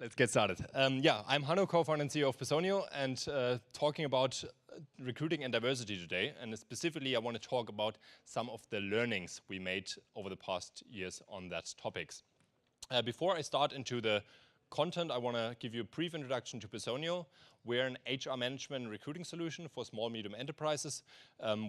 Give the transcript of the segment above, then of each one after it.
Let's get started. Yeah, I'm Hanno, co-founder and CEO of Personio, and talking about recruiting and diversity today. And specifically, I want to talk about some of the learnings we made over the past years on that topics. Before I start into the content, I want to give you a brief introduction to Personio. We're an HR management and recruiting solution for small, medium enterprises,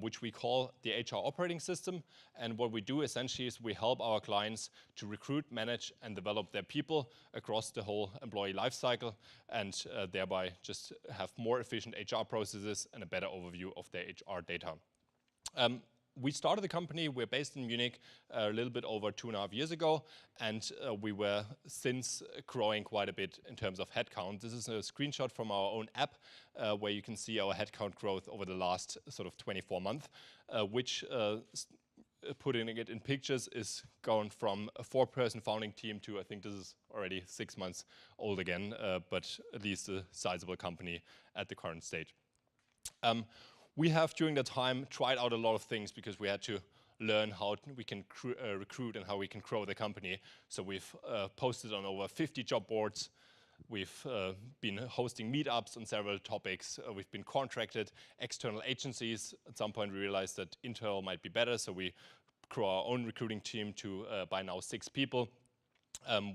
which we call the HR operating system. And what we do essentially is we help our clients to recruit, manage, and develop their people across the whole employee lifecycle, and thereby just have more efficient HR processes and a better overview of their HR data. We started the company, we're based in Munich a little bit over 2.5 years ago, and we were since growing quite a bit in terms of headcount. This is a screenshot from our own app where you can see our headcount growth over the last sort of 24 months, which putting it in pictures is going from a 4-person founding team to, I think this is already 6 months old again, but at least a sizable company at the current stage. We have, during that time, tried out a lot of things because we had to learn how we can recruit and how we can grow the company. So we've posted on over 50 job boards. We've been hosting meetups on several topics. We've been contracted external agencies. At some point, we realized that internal might be better, so we grew our own recruiting team to, by now, 6 people.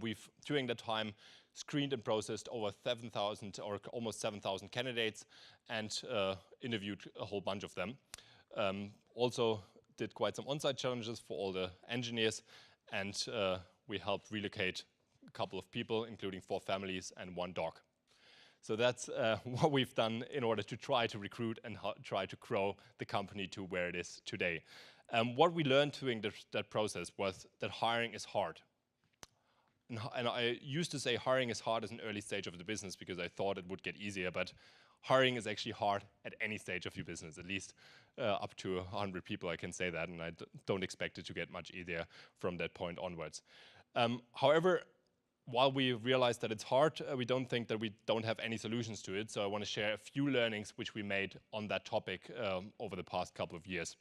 We've, during that time, screened and processed over 7,000 or almost 7,000 candidates and interviewed a whole bunch of them. Also did quite some on-site challenges for all the engineers, and we helped relocate a couple of people, including 4 families and 1 dog. So that's what we've done in order to try to recruit and try to grow the company to where it is today. What we learned during that process was that hiring is hard. And I used to say hiring is hard as an early stage of the business because I thought it would get easier, but hiring is actually hard at any stage of your business, at least up to 100 people, I can say that, and I don't expect it to get much easier from that point onwards. However, while we realize that it's hard, we don't think that we don't have any solutions to it, so I want to share a few learnings which we made on that topic over the past couple of years.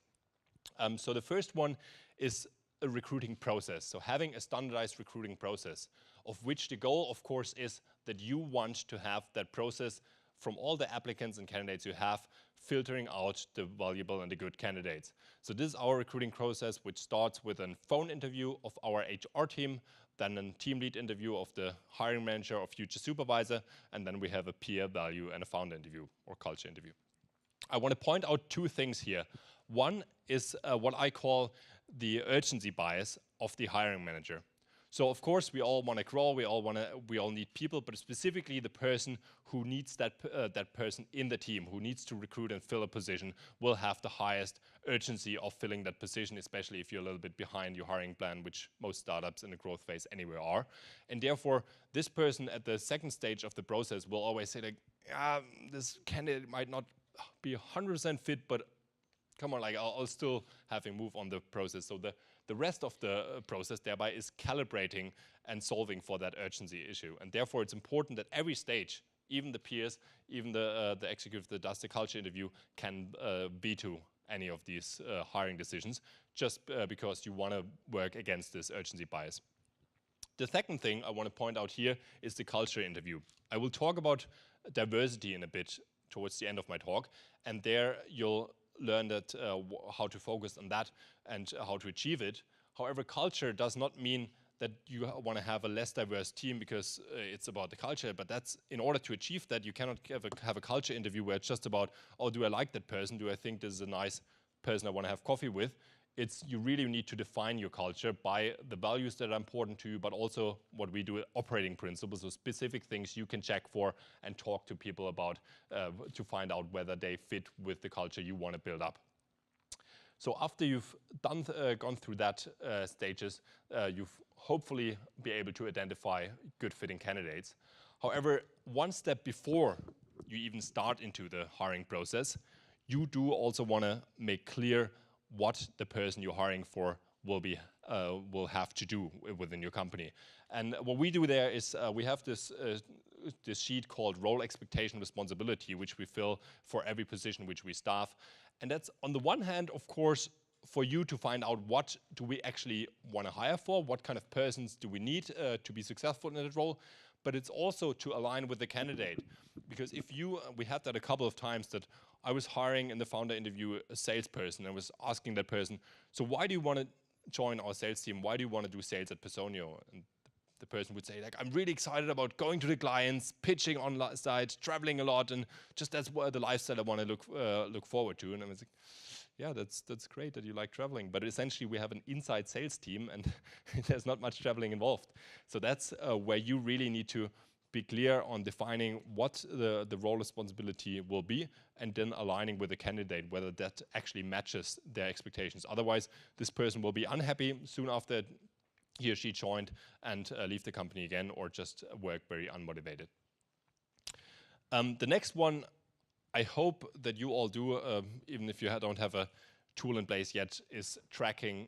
So the first one is a recruiting process. So having a standardized recruiting process, of which the goal, of course, is that you want to have that process from all the applicants and candidates you have, filtering out the valuable and the good candidates. So this is our recruiting process, which starts with a phone interview of our HR team, then a team lead interview of the hiring manager or future supervisor, and then we have a peer value and a founder interview or culture interview. I want to point out 2 things here. One is what I call the urgency bias of the hiring manager. So of course we all want to grow, we all need people, but specifically the person who needs that person in the team, who needs to recruit and fill a position, will have the highest urgency of filling that position, especially if you're a little bit behind your hiring plan, which most startups in the growth phase anyway are. And therefore, this person at the second stage of the process will always say like, this candidate might not be 100% fit, but come on, like I'll still have him move on the process. So the rest of the process thereby is calibrating and solving for that urgency issue. And therefore it's important that every stage, even the peers, even the executive that does the culture interview can veto any of these hiring decisions, just because you want to work against this urgency bias. The second thing I want to point out here is the culture interview. I will talk about diversity in a bit towards the end of my talk, and there you'll learn that how to focus on that and how to achieve it. However, culture does not mean that you want to have a less diverse team because it's about the culture, but that's in order to achieve that, you cannot have a culture interview where it's just about, oh, do I like that person? Do I think this is a nice person I want to have coffee with? It's you really need to define your culture by the values that are important to you, but also what we do, operating principles, so specific things you can check for and talk to people about to find out whether they fit with the culture you want to build up. So after you've gone through that stages, you've hopefully be able to identify good fitting candidates. However, one step before you even start into the hiring process, you do also want to make clear what the person you're hiring for will have to do within your company. And what we do there is we have this sheet called role expectation responsibility, which we fill for every position which we staff. And that's on the one hand, of course, for you to find out what do we actually want to hire for, what kind of persons do we need to be successful in that role. but it's also to align with the candidate. Because if you, we had that a couple of times that I was hiring in the founder interview a salesperson. I was asking that person, so why do you want to join our sales team? Why do you want to do sales at Personio? And the person would say, like, I'm really excited about going to the clients, pitching on site, traveling a lot, and just that's what the lifestyle I want to look forward to. And I was like, yeah, that's great that you like traveling, but essentially we have an inside sales team, and there's not much traveling involved. So that's where you really need to be clear on defining what the role responsibility will be, and then aligning with the candidate whether that actually matches their expectations. Otherwise, this person will be unhappy soon after he or she joined and leave the company again, or just work very unmotivated. The next one, I hope that you all do, even if you don't have a tool in place yet, is tracking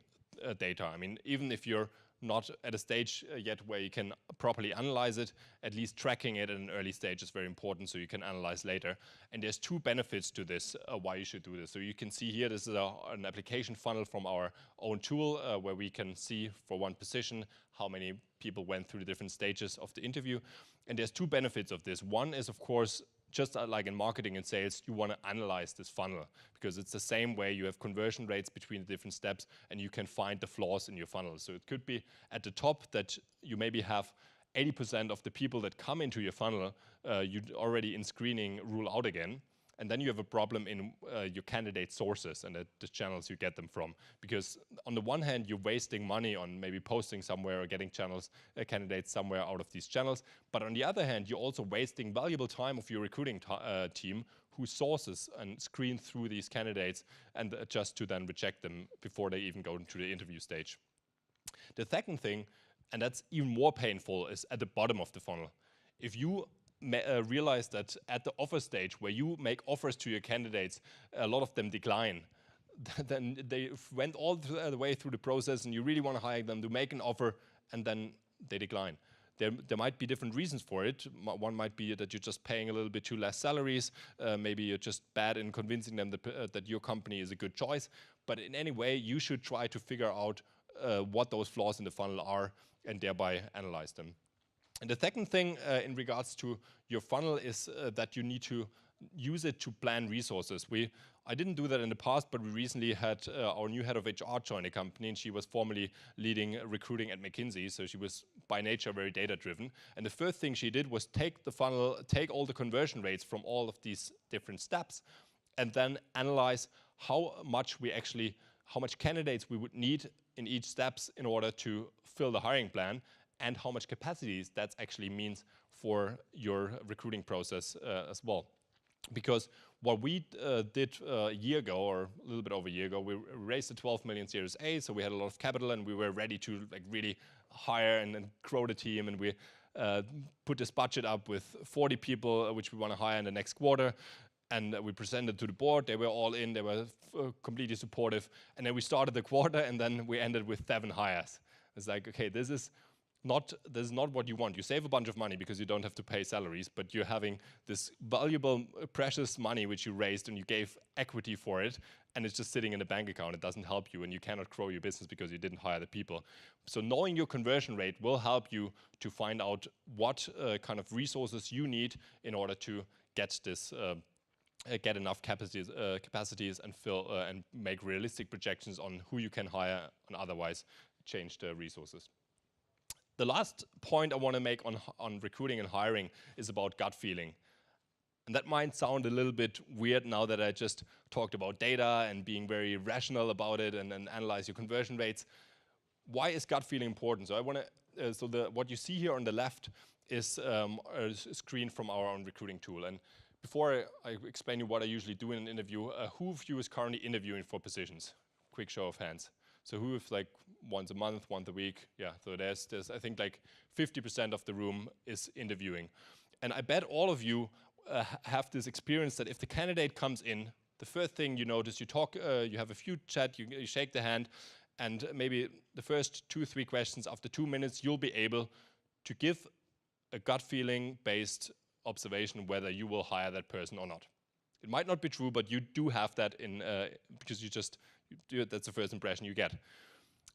data. I mean, even if you're not at a stage yet where you can properly analyze it, at least tracking it at an early stage is very important so you can analyze later. And there's two benefits to this, why you should do this. So you can see here, this is an application funnel from our own tool where we can see for one position how many people went through the different stages of the interview. And there's two benefits of this. One is, of course, just like in marketing and sales, you want to analyze this funnel, because it's the same way you have conversion rates between the different steps, and you can find the flaws in your funnel. So it could be at the top that you maybe have 80% of the people that come into your funnel, you already in screening rule out again. And then you have a problem in your candidate sources and the channels you get them from. Because on the one hand, you're wasting money on maybe posting somewhere or getting candidates somewhere out of these channels. But on the other hand, you're also wasting valuable time of your recruiting team who sources and screen through these candidates and just to then reject them before they even go into the interview stage. The second thing, and that's even more painful, is at the bottom of the funnel. If you realize that at the offer stage where you make offers to your candidates, a lot of them decline, then they went all the way through the process and you really want to hire them to make an offer, and then they decline. There might be different reasons for it. One might be that you're just paying a little bit too less salaries. Maybe you're just bad in convincing them that your company is a good choice. But in any way, you should try to figure out what those flaws in the funnel are and thereby analyze them. And the second thing in regards to your funnel is that you need to use it to plan resources. I didn't do that in the past, but we recently had our new head of HR join the company, and she was formerly leading recruiting at McKinsey, so she was by nature very data-driven. And the first thing she did was take the funnel, take all the conversion rates from all of these different steps, and then analyze how much candidates we would need in each steps in order to fill the hiring plan, and how much capacity that actually means for your recruiting process as well. Because what we did a year ago, or a little bit over a year ago, we raised a 12 million Series A, so we had a lot of capital and we were ready to really hire and grow the team, and we put this budget up with 40 people, which we want to hire in the next quarter. And we presented to the board, they were all in, they were completely supportive. And then we started the quarter, and then we ended with 7 hires. It's like, okay, this is not what you want. You save a bunch of money because you don't have to pay salaries, but you're having this valuable, precious money which you raised and you gave equity for it, and it's just sitting in a bank account. It doesn't help you, and you cannot grow your business because you didn't hire the people. So knowing your conversion rate will help you to find out what kind of resources you need in order to get this get enough capacities and fill and make realistic projections on who you can hire, and otherwise change the resources. The last point I want to make on recruiting and hiring is about gut feeling. And that might sound a little bit weird now that I just talked about data and being very rational about it and analyze your conversion rates. Why is gut feeling important? So what you see here on the left is a screen from our own recruiting tool. And before I explain you what I usually do in an interview, who of you is currently interviewing for positions? Quick show of hands. So who, if like once a month, once a week? Yeah, so there's I think like 50% of the room is interviewing. And I bet all of you have this experience that if the candidate comes in, the first thing you notice, you talk, you have a few chat, you shake the hand, and maybe the first 2-3 questions, after 2 minutes, you'll be able to give a gut feeling based observation whether you will hire that person or not. It might not be true, but you do have that in because that's the first impression you get.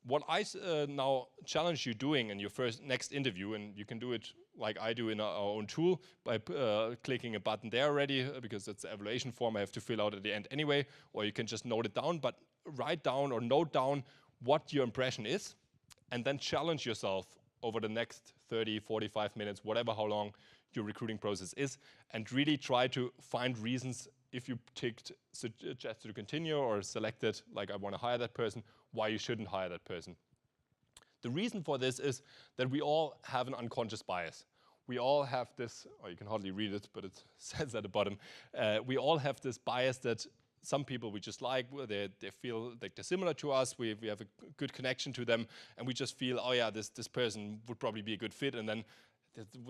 What I now challenge you doing in your next interview, and you can do it like I do in our own tool by clicking a button there already, because it's the evaluation form I have to fill out at the end anyway, or you can just note it down, but write down or note down what your impression is, and then challenge yourself over the next 30, 45 minutes, whatever how long your recruiting process is, and really try to find reasons if you ticked suggest to continue or selected, like I want to hire that person, why you shouldn't hire that person. The reason for this is that we all have an unconscious bias. We all have this, or you can hardly read it, but it says at the bottom, we all have this bias that some people we just like, they feel like they're similar to us, we have a good connection to them, and we just feel, oh yeah, this person would probably be a good fit, and then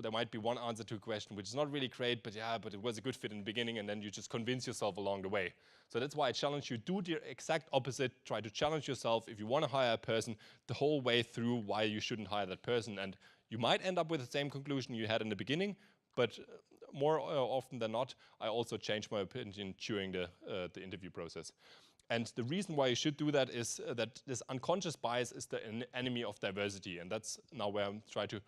there might be one answer to a question which is not really great, but yeah, but it was a good fit in the beginning, and then you just convince yourself along the way. So that's why I challenge you, do the exact opposite, try to challenge yourself if you want to hire a person the whole way through why you shouldn't hire that person, and you might end up with the same conclusion you had in the beginning, but more often than not, I also change my opinion during the interview process. And the reason why you should do that is that this unconscious bias is the enemy of diversity, and that's now where I'm trying to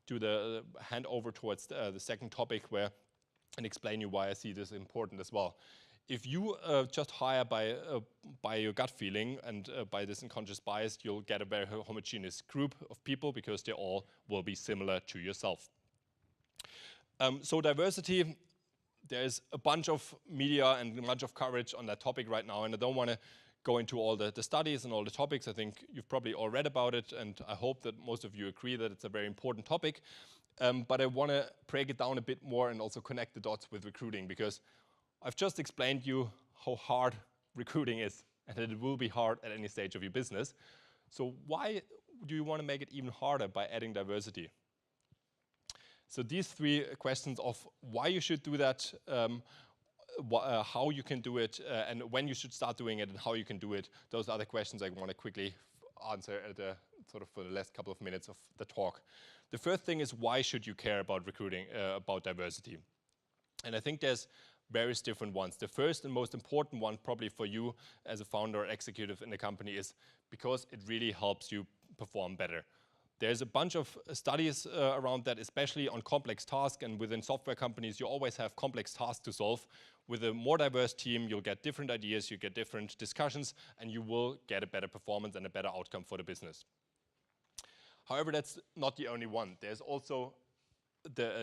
do the hand over towards the second topic and explain you why I see this important as well. If you just hire by your gut feeling and by this unconscious bias, you'll get a very homogeneous group of people because they all will be similar to yourself. So diversity, there's a bunch of media and a bunch of coverage on that topic right now, and I don't want to go into all the studies and all the topics. I think you've probably all read about it, and I hope that most of you agree that it's a very important topic. But I want to break it down a bit more and also connect the dots with recruiting, because I've just explained you how hard recruiting is, and that it will be hard at any stage of your business. So why do you want to make it even harder by adding diversity? So these three questions of why you should do that, how you can do it, and when you should start doing it, and how you can do it, those are the questions I want to quickly answer at sort of for the last couple of minutes of the talk. The first thing is, why should you care about recruiting, about diversity? And I think there's various different ones. The first and most important one probably for you as a founder or executive in a company is because it really helps you perform better. There's a bunch of studies around that, especially on complex tasks, and within software companies you always have complex tasks to solve. With a more diverse team, you'll get different ideas, you get different discussions, and you will get a better performance and a better outcome for the business. However, that's not the only one. There's also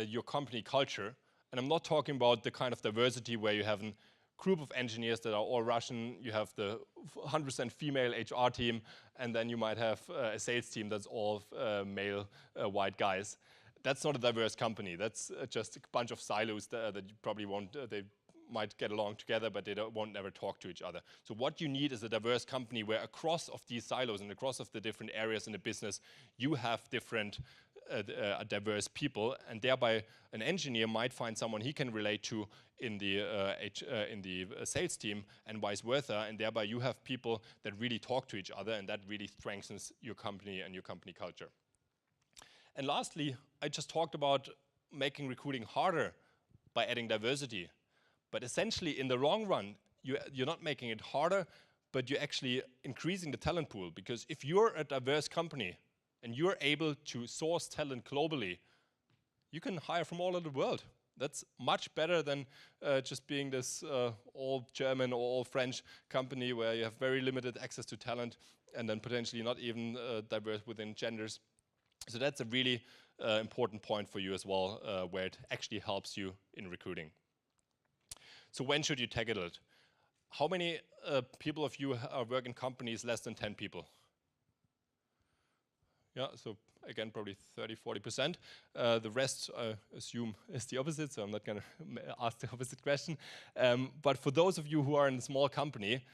your company culture, and I'm not talking about the kind of diversity where you have a group of engineers that are all Russian, you have the 100% female HR team, and then you might have a sales team that's all male white guys. That's not a diverse company. That's just a bunch of silos that you probably won't, they might get along together, but they won't never talk to each other. So what you need is a diverse company where across of these silos and across of the different areas in the business, you have different diverse people, and thereby an engineer might find someone he can relate to in the sales team, and vice versa, and thereby you have people that really talk to each other, and that really strengthens your company and your company culture. And lastly, I just talked about making recruiting harder by adding diversity, but essentially in the long run, you're not making it harder, but you're actually increasing the talent pool, because if you're a diverse company and you're able to source talent globally, you can hire from all over the world. That's much better than just being this all German or all French company where you have very limited access to talent and then potentially not even diverse within genders. So that's a really important point for you as well, where it actually helps you in recruiting. So when should you tackle it? How many people of you work in companies less than 10 people? Yeah, so again, probably 30–40%. The rest, I assume, is the opposite, so I'm not going to ask the opposite question. But for those of you who are in a small company,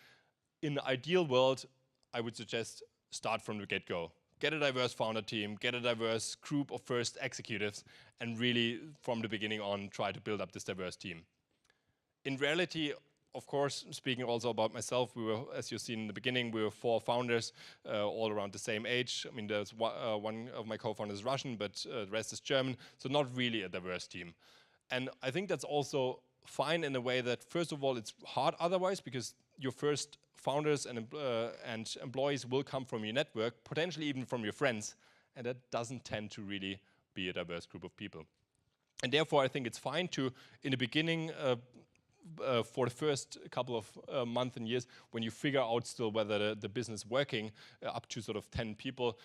in the ideal world, I would suggest start from the get-go. Get a diverse founder team, get a diverse group of first executives, and really, from the beginning on, try to build up this diverse team. In reality, of course, speaking also about myself, we were, as you've seen in the beginning, we were 4 founders, all around the same age. I mean, there's one of my co-founders is Russian, but the rest is German, so not really a diverse team. And I think that's also fine in a way that, first of all, it's hard otherwise, because your first founders and employees will come from your network, potentially even from your friends, and that doesn't tend to really be a diverse group of people. And therefore, I think it's fine to, in the beginning, for the first couple of months and years, when you figure out still whether the business is working, up to sort of 10 people,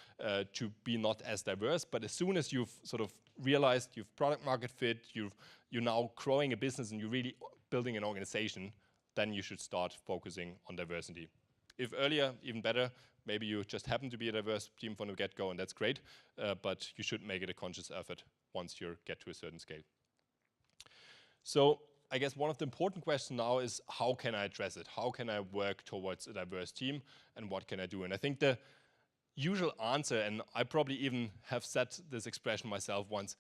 to be not as diverse. But as soon as you've sort of realized you've product market fit, you're now growing a business and you're really building an organization, then you should start focusing on diversity. If earlier, even better. Maybe you just happen to be a diverse team from the get-go, and that's great, but you should make it a conscious effort once you get to a certain scale. So I guess one of the important questions now is, how can I address it? How can I work towards a diverse team, and what can I do? And I think the usual answer, and I probably even have said this expression myself once,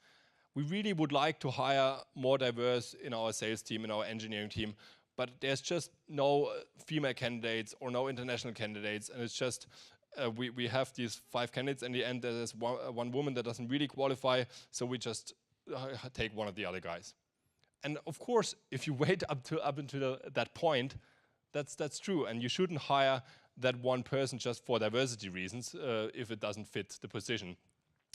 we really would like to hire more diverse in our sales team, in our engineering team, but there's just no female candidates or no international candidates, and it's just we have these 5 candidates, and in the end there's one woman that doesn't really qualify, so we just take one of the other guys. And of course, if you wait up until that point, that's true, and you shouldn't hire that one person just for diversity reasons if it doesn't fit the position.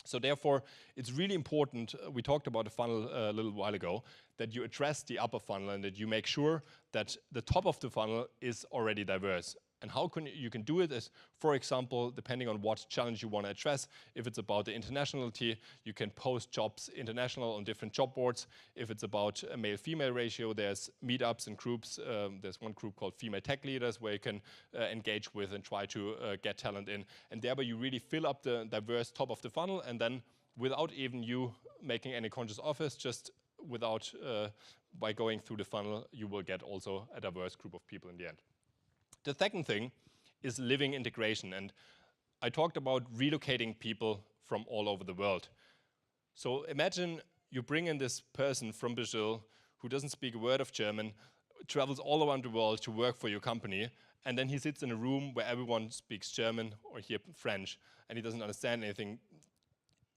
So therefore, it's really important, we talked about the funnel a little while ago, that you address the upper funnel and that you make sure that the top of the funnel is already diverse. And how you can do it is, for example, depending on what challenge you want to address. If it's about the internationality, you can post jobs international on different job boards. If it's about a male-female ratio, there's meetups and groups. There's one group called Female Tech Leaders where you can engage with and try to get talent in. And thereby you really fill up the diverse top of the funnel, and then without even you making any conscious efforts, just by going through the funnel, you will get also a diverse group of people in the end. The second thing is living integration, and I talked about relocating people from all over the world. So imagine you bring in this person from Brazil who doesn't speak a word of German, travels all around the world to work for your company, and then he sits in a room where everyone speaks German or here French, and he doesn't understand anything.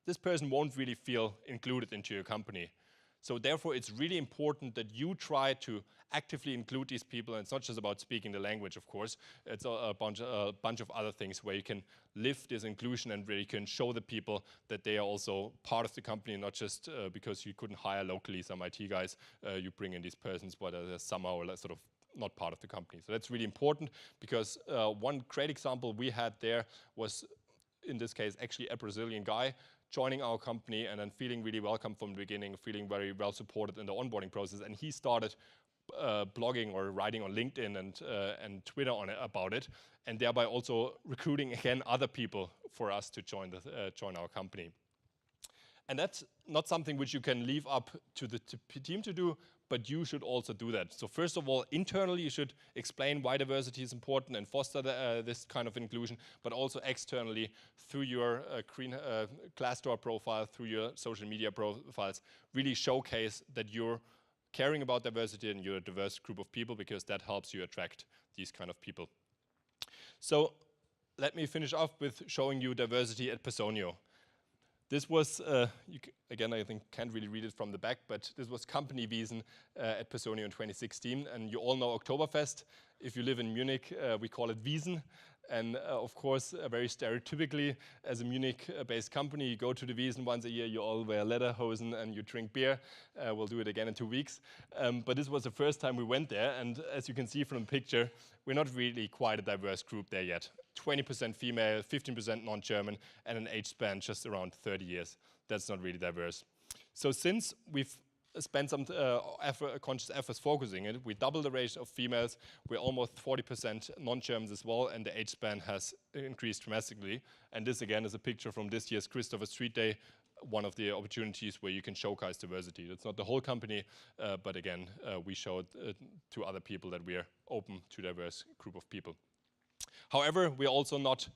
This person won't really feel included into your company. So therefore, it's really important that you try to actively include these people. And it's not just about speaking the language, of course. It's a bunch of other things where you can live this inclusion and really can show the people that they are also part of the company, not just because you couldn't hire locally some IT guys. You bring in these persons, but they're somehow sort of not part of the company. So that's really important, because one great example we had there was, in this case, actually a Brazilian guy joining our company and then feeling really welcome from the beginning, feeling very well supported in the onboarding process. And he started blogging or writing on LinkedIn and Twitter about it, and thereby also recruiting again other people for us to join our company. And that's not something which you can leave up to the team to do, but you should also do that. So first of all, internally, you should explain why diversity is important and foster this kind of inclusion, but also externally through your Glassdoor profile, through your social media profiles, really showcase that you're caring about diversity and you're a diverse group of people, because that helps you attract these kind of people. So let me finish off with showing you diversity at Personio. This was, again, I think can't really read it from the back, but this was company Wiesen at Personio in 2016. And you all know Oktoberfest. If you live in Munich, we call it Wiesen. And of course, very stereotypically, as a Munich-based company, you go to the Wiesen once a year, you all wear lederhosen and you drink beer. We'll do it again in 2 weeks. But this was the first time we went there. And as you can see from the picture, we're not really quite a diverse group there yet. 20% female, 15% non-German, and an age span just around 30 years. That's not really diverse. So since we've spent some conscious efforts focusing it, we doubled the ratio of females. We're almost 40% non-Germans as well, and the age span has increased dramatically. And this again is a picture from this year's Christopher Street Day, one of the opportunities where you can showcase diversity. It's not the whole company, but again, we showed to other people that we are open to a diverse group of people. However, we're also not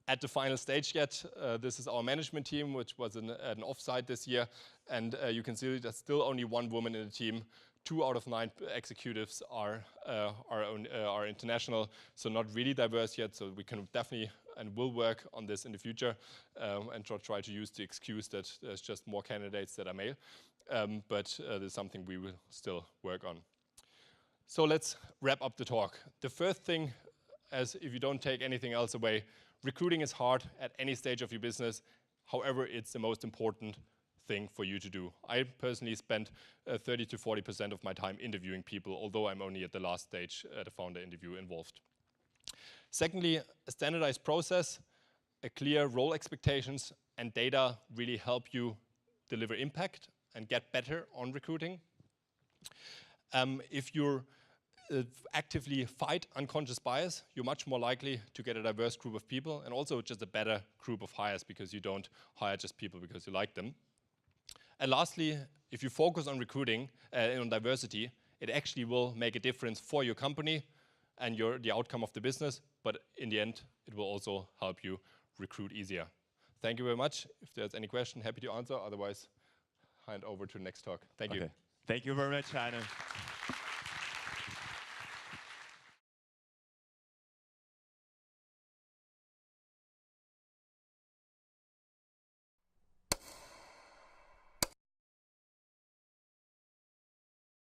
at the final stage yet. This is our management team, which was an offsite this year. And you can see there's still only 1 woman in the team. 2 out of 9 executives are international, so not really diverse yet. So we can definitely and will work on this in the future and try to use the excuse that there's just more candidates that are male. But there's something we will still work on. So let's wrap up the talk. The first thing, as if you don't take anything else away, recruiting is hard at any stage of your business. However, it's the most important thing for you to do. I personally spend 30 to 40% of my time interviewing people, although I'm only at the last stage at a founder interview involved. Secondly, a standardized process, a clear role expectations, and data really help you deliver impact and get better on recruiting. If you actively fight unconscious bias, you're much more likely to get a diverse group of people and also just a better group of hires, because you don't hire just people because you like them. And lastly, if you focus on recruiting and on diversity, it actually will make a difference for your company and the outcome of the business, but in the end, it will also help you recruit easier. Thank you very much. If there's any question, happy to answer. Otherwise, hand over to the next talk. Thank you. Thank you very much, Hanno.